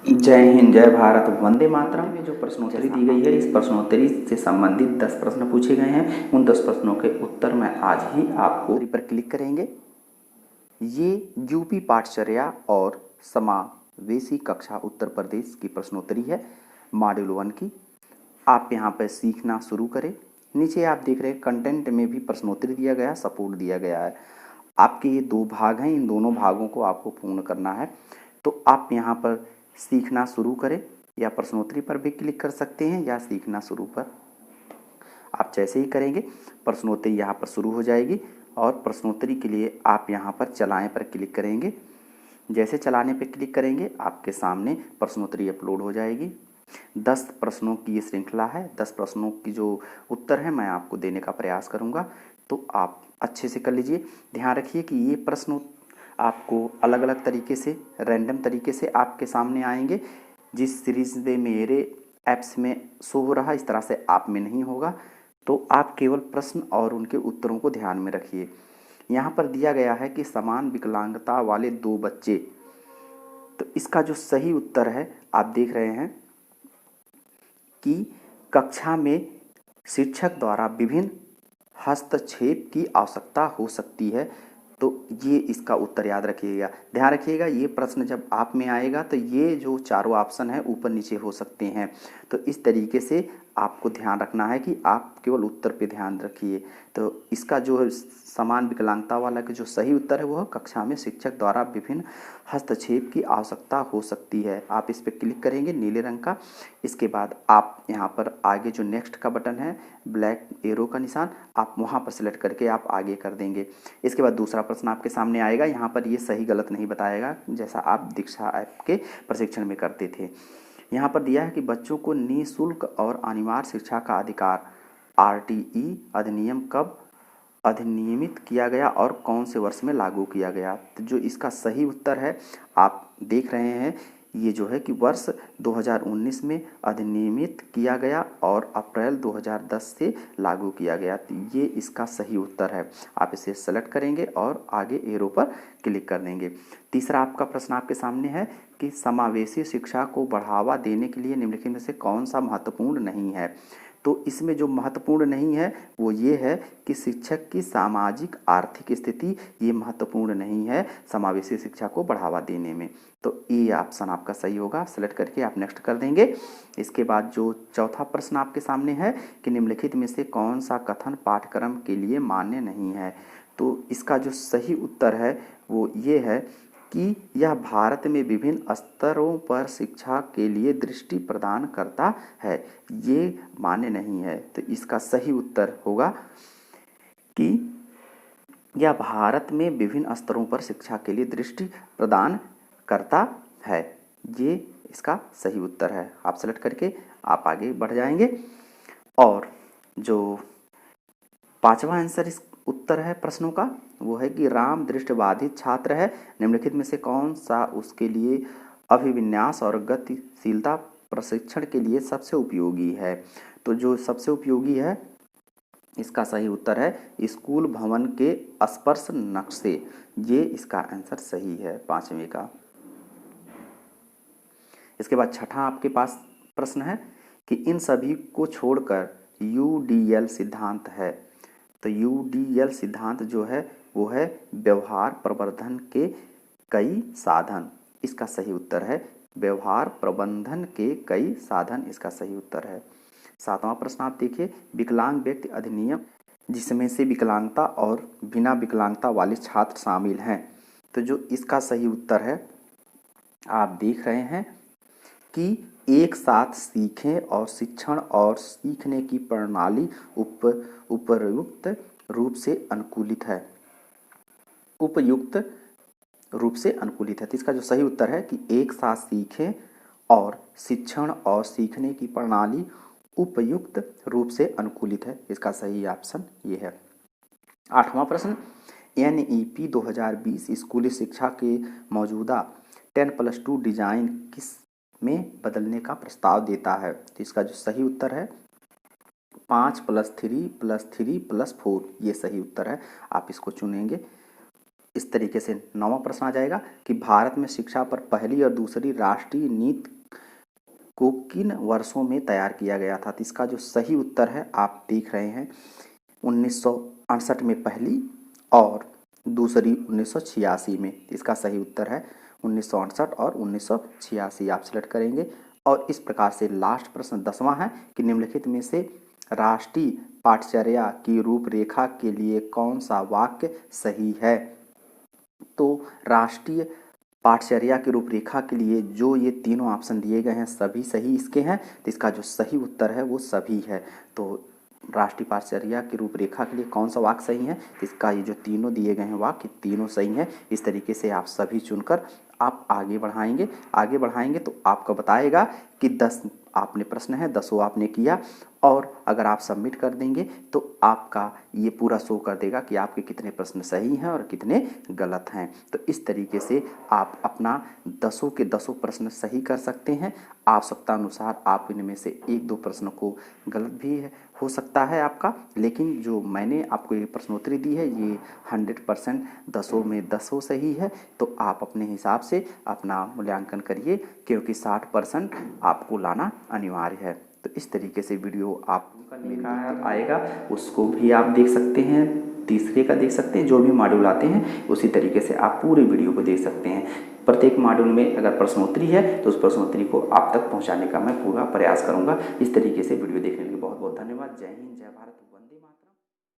जय हिंद, जय भारत, वंदे मातरम में जो प्रश्नोत्तरी दी गई है, इस प्रश्नोत्तरी से संबंधित 10 प्रश्न पूछे गए हैं। उन 10 प्रश्नों के उत्तर मैं आज ही आपको पर क्लिक करेंगे। ये यूपी पाठचर्या और समावेशी कक्षा उत्तर प्रदेश की प्रश्नोत्तरी है, मॉड्यूल 1 की। आप यहाँ पर सीखना शुरू करें। नीचे आप देख रहे हैं कंटेंट में भी प्रश्नोत्तरी दिया गया है, सपोर्ट दिया गया है। आपके ये 2 भाग हैं, इन दोनों भागों को आपको पूर्ण करना है। तो आप यहाँ पर सीखना शुरू करें, या प्रश्नोत्तरी पर भी क्लिक कर सकते हैं, या सीखना शुरू पर आप जैसे ही करेंगे प्रश्नोत्तरी यहाँ पर शुरू हो जाएगी। और प्रश्नोत्तरी के लिए आप यहाँ पर चलाएं पर क्लिक करेंगे। जैसे चलाने पर क्लिक करेंगे आपके सामने प्रश्नोत्तरी अपलोड हो जाएगी। 10 प्रश्नों की ये श्रृंखला है। 10 प्रश्नों की जो उत्तर है मैं आपको देने का प्रयास करूँगा, तो आप अच्छे से कर लीजिए। ध्यान रखिए कि ये प्रश्न आपको अलग अलग तरीके से, रैंडम तरीके से आपके सामने आएंगे। जिस सीरीज में मेरे ऐप्स में शो हो रहा है, इस तरह से आप में नहीं होगा। तो आप केवल प्रश्न और उनके उत्तरों को ध्यान में रखिए। यहाँ पर दिया गया है कि समान विकलांगता वाले 2 बच्चे, तो इसका जो सही उत्तर है आप देख रहे हैं कि कक्षा में शिक्षक द्वारा विभिन्न हस्तक्षेप की आवश्यकता हो सकती है। तो ये इसका उत्तर याद रखिएगा। ध्यान रखिएगा, ये प्रश्न जब आप में आएगा तो ये जो चारों ऑप्शन है ऊपर नीचे हो सकते हैं। तो इस तरीके से आपको ध्यान रखना है कि आप केवल उत्तर पे ध्यान रखिए। तो इसका जो समान विकलांगता वाला का जो सही उत्तर है वह कक्षा में शिक्षक द्वारा विभिन्न हस्तक्षेप की आवश्यकता हो सकती है। आप इस पर क्लिक करेंगे नीले रंग का। इसके बाद आप यहाँ पर आगे जो नेक्स्ट का बटन है, ब्लैक एरो का निशान, आप वहाँ पर सेलेक्ट करके आप आगे कर देंगे। इसके बाद दूसरा प्रश्न आपके सामने आएगा। यहाँ पर ये सही गलत नहीं बताएगा, जैसा आप दीक्षा ऐप के प्रशिक्षण में करते थे। यहाँ पर दिया है कि बच्चों को निःशुल्क और अनिवार्य शिक्षा का अधिकार आरटीई अधिनियम कब अधिनियमित किया गया और कौन से वर्ष में लागू किया गया। तो जो इसका सही उत्तर है आप देख रहे हैं, ये जो है कि वर्ष 2019 में अधिनियमित किया गया और अप्रैल 2010 से लागू किया गया। तो ये इसका सही उत्तर है। आप इसे सेलेक्ट करेंगे और आगे एरो पर क्लिक कर देंगे। तीसरा आपका प्रश्न आपके सामने है कि समावेशी शिक्षा को बढ़ावा देने के लिए निम्नलिखित में से कौन सा महत्वपूर्ण नहीं है। तो इसमें जो महत्वपूर्ण नहीं है वो ये है कि शिक्षक की सामाजिक आर्थिक स्थिति ये महत्वपूर्ण नहीं है समावेशी शिक्षा को बढ़ावा देने में। तो ये ऑप्शन आपका सही होगा। सेलेक्ट करके आप नेक्स्ट कर देंगे। इसके बाद जो चौथा प्रश्न आपके सामने है कि निम्नलिखित में से कौन सा कथन पाठ्यक्रम के लिए मान्य नहीं है। तो इसका जो सही उत्तर है वो ये है कि यह भारत में विभिन्न स्तरों पर शिक्षा के लिए दृष्टि प्रदान करता है, ये मान्य नहीं है। तो इसका सही उत्तर होगा कि यह भारत में विभिन्न स्तरों पर शिक्षा के लिए दृष्टि प्रदान करता है, ये इसका सही उत्तर है। आप सेलेक्ट करके आप आगे बढ़ जाएंगे। और जो पांचवा आंसर इस उत्तर है प्रश्नों का वो है कि राम दृष्टिबाधित छात्र है, निम्नलिखित में से कौन सा उसके लिए अभिविन्यास और गतिशीलता प्रशिक्षण के लिए सबसे उपयोगी है। तो जो सबसे उपयोगी है इसका सही उत्तर है स्कूल भवन के स्पर्श नक्शे, ये इसका आंसर सही है 5वें का। इसके बाद छठा आपके पास प्रश्न है कि इन सभी को छोड़कर यूडीएल सिद्धांत है। तो यूडीएल सिद्धांत जो है वो है व्यवहार प्रबंधन के कई साधन, इसका सही उत्तर है व्यवहार प्रबंधन के कई साधन, इसका सही उत्तर है। 7वां प्रश्न आप देखिए, विकलांग व्यक्ति अधिनियम जिसमें से विकलांगता और बिना विकलांगता वाले छात्र शामिल हैं। तो जो इसका सही उत्तर है आप देख रहे हैं कि एक साथ सीखें और शिक्षण और सीखने की प्रणाली उपयुक्त रूप से अनुकूलित है, उपयुक्त रूप से अनुकूलित है। तो इसका जो सही उत्तर है कि एक साथ सीखें और शिक्षण और सीखने की प्रणाली उपयुक्त रूप से अनुकूलित है, इसका सही ऑप्शन ये है। 8वां प्रश्न, एनईपी 2020 स्कूली शिक्षा के मौजूदा 10+2 डिजाइन किस में बदलने का प्रस्ताव देता है। तो इसका जो सही उत्तर है 5+3+3+4, ये सही उत्तर है। आप इसको चुनेंगे। इस तरीके से 9वां प्रश्न आ जाएगा कि भारत में शिक्षा पर पहली और दूसरी राष्ट्रीय नीति को किन वर्षों में तैयार किया गया था। तो इसका जो सही उत्तर है आप देख रहे हैं 1968 में पहली और दूसरी 1986 में। इसका सही उत्तर है 1968 और 1986 आप सिलेक्ट करेंगे। और इस प्रकार से लास्ट प्रश्न 10वां है कि निम्नलिखित में से राष्ट्रीय पाठचर्या की रूपरेखा के लिए कौन सा वाक्य सही है। तो राष्ट्रीय पाठचर्या की रूपरेखा के लिए जो ये तीनों ऑप्शन दिए गए हैं सभी सही इसके हैं। तो इसका जो सही उत्तर है वो सभी है। तो राष्ट्रीय पाठचर्या की रूपरेखा के लिए कौन सा वाक्य सही है, तो इसका ये जो तीनों दिए गए हैं वाक्य तीनों सही हैं। इस तरीके से आप सभी चुनकर आप आगे बढ़ाएंगे तो आपको बताएगा कि 10 आपने प्रश्न है 10 आपने किया। और अगर आप सबमिट कर देंगे तो आपका ये पूरा शो कर देगा कि आपके कितने प्रश्न सही हैं और कितने गलत हैं। तो इस तरीके से आप अपना 10 के 10 प्रश्न सही कर सकते हैं। आवश्यकतानुसार आप इनमें से 1-2 प्रश्नों को गलत भी हो सकता है आपका, लेकिन जो मैंने आपको ये प्रश्नोत्तरी दी है ये 100% 10 में 10 सही है। तो आप अपने हिसाब से अपना मूल्यांकन करिए, क्योंकि 60% आपको लाना अनिवार्य है। तो इस तरीके से वीडियो आप करने का आएगा उसको भी आप देख सकते हैं, तीसरे का देख सकते हैं, जो भी मॉड्यूल आते हैं उसी तरीके से आप पूरे वीडियो को देख सकते हैं। प्रत्येक मॉड्यूल में अगर प्रश्नोत्तरी है तो उस प्रश्नोत्तरी को आप तक पहुंचाने का मैं पूरा प्रयास करूंगा। इस तरीके से वीडियो देखने के लिए बहुत बहुत धन्यवाद। जय हिंद।